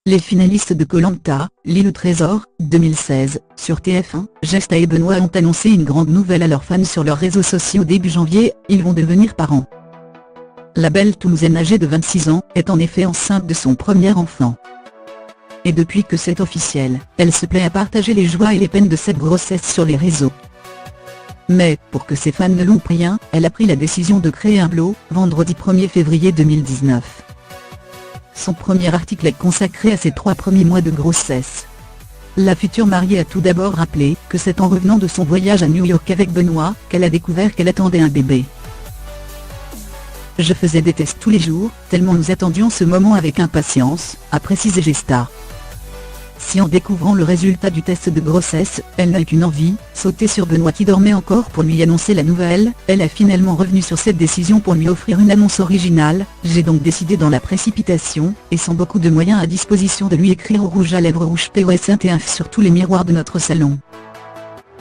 Les finalistes de Koh-Lanta, l'île au trésor, 2016, sur TF1, Gesta et Benoît ont annoncé une grande nouvelle à leurs fans sur leurs réseaux sociaux début janvier, ils vont devenir parents. La belle Toulousaine âgée de 26 ans, est en effet enceinte de son premier enfant. Et depuis que c'est officiel, elle se plaît à partager les joies et les peines de cette grossesse sur les réseaux. Mais, pour que ses fans ne loupent rien, elle a pris la décision de créer un blog, vendredi 1er février 2019. Son premier article est consacré à ses 3 premiers mois de grossesse. La future mariée a tout d'abord rappelé que c'est en revenant de son voyage à New York avec Benoît, qu'elle a découvert qu'elle attendait un bébé. « Je faisais des tests tous les jours, tellement nous attendions ce moment avec impatience », a précisé Gesta. Si en découvrant le résultat du test de grossesse, elle n'a eu qu'une envie, sauter sur Benoît qui dormait encore pour lui annoncer la nouvelle, elle a finalement revenu sur cette décision pour lui offrir une annonce originale. J'ai donc décidé dans la précipitation, et sans beaucoup de moyens à disposition de lui écrire au rouge à lèvres rouge POS1T1 sur tous les miroirs de notre salon.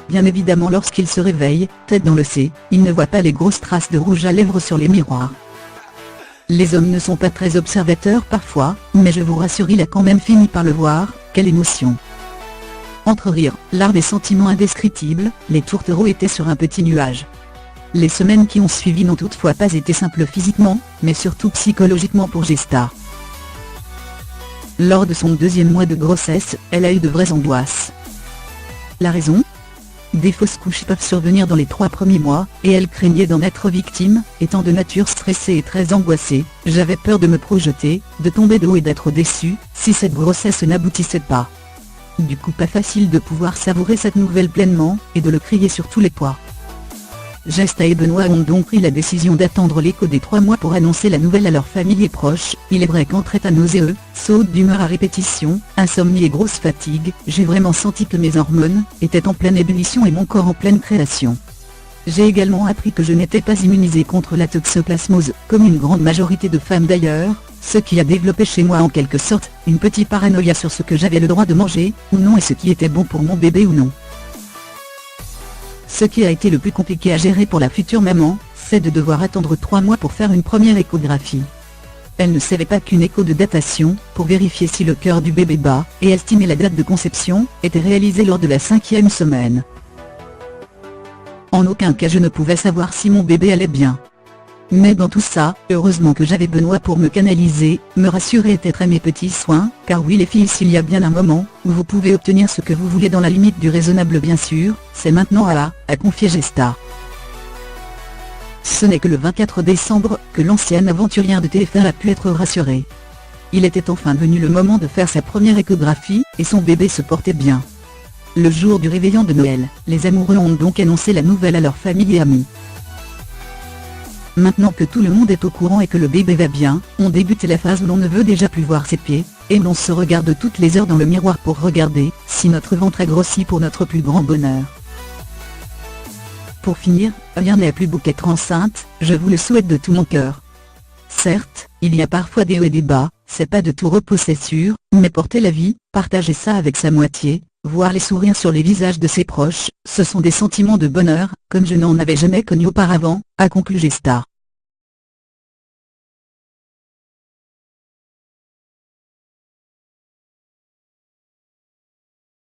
Bien évidemment lorsqu'il se réveille, tête dans le C, il ne voit pas les grosses traces de rouge à lèvres sur les miroirs. Les hommes ne sont pas très observateurs parfois, mais je vous rassure il a quand même fini par le voir. Quelle émotion! Entre rire, larmes et sentiments indescriptibles, les tourtereaux étaient sur un petit nuage. Les semaines qui ont suivi n'ont toutefois pas été simples physiquement, mais surtout psychologiquement pour Gesta. Lors de son 2e mois de grossesse, elle a eu de vraies angoisses. La raison ? Des fausses couches peuvent survenir dans les 3 premiers mois, et elle craignait d'en être victime, étant de nature stressée et très angoissée. J'avais peur de me projeter, de tomber de haut et d'être déçue, si cette grossesse n'aboutissait pas. Du coup pas facile de pouvoir savourer cette nouvelle pleinement, et de le crier sur tous les toits. Gesta et Benoît ont donc pris la décision d'attendre l'écho des 3 mois pour annoncer la nouvelle à leur famille et proches. Il est vrai qu'entre état nauséeux, sautes d'humeur à répétition, insomnie et grosse fatigue, j'ai vraiment senti que mes hormones étaient en pleine ébullition et mon corps en pleine création. J'ai également appris que je n'étais pas immunisée contre la toxoplasmose, comme une grande majorité de femmes d'ailleurs, ce qui a développé chez moi en quelque sorte, une petite paranoïa sur ce que j'avais le droit de manger, ou non et ce qui était bon pour mon bébé ou non. Ce qui a été le plus compliqué à gérer pour la future maman, c'est de devoir attendre 3 mois pour faire une première échographie. Elle ne savait pas qu'une écho de datation, pour vérifier si le cœur du bébé bat, et estimer la date de conception, était réalisée lors de la 5e semaine. En aucun cas je ne pouvais savoir si mon bébé allait bien. Mais dans tout ça, heureusement que j'avais Benoît pour me canaliser, me rassurer et être à mes petits soins, car oui les filles s'il y a bien un moment, où vous pouvez obtenir ce que vous voulez dans la limite du raisonnable bien sûr, c'est maintenant a confié Gesta. Ce n'est que le 24 décembre, que l'ancienne aventurière de TF1 a pu être rassurée. Il était enfin venu le moment de faire sa première échographie, et son bébé se portait bien. Le jour du réveillon de Noël, les amoureux ont donc annoncé la nouvelle à leur famille et amis. Maintenant que tout le monde est au courant et que le bébé va bien, on débute la phase où l'on ne veut déjà plus voir ses pieds, et l'on se regarde toutes les heures dans le miroir pour regarder si notre ventre a grossi pour notre plus grand bonheur. Pour finir, rien n'est plus beau qu'être enceinte, je vous le souhaite de tout mon cœur. Certes, il y a parfois des hauts et des bas, c'est pas de tout repos c'est sûr, mais porter la vie, partager ça avec sa moitié, voir les sourires sur les visages de ses proches, ce sont des sentiments de bonheur, comme je n'en avais jamais connu auparavant, a conclu Gesta.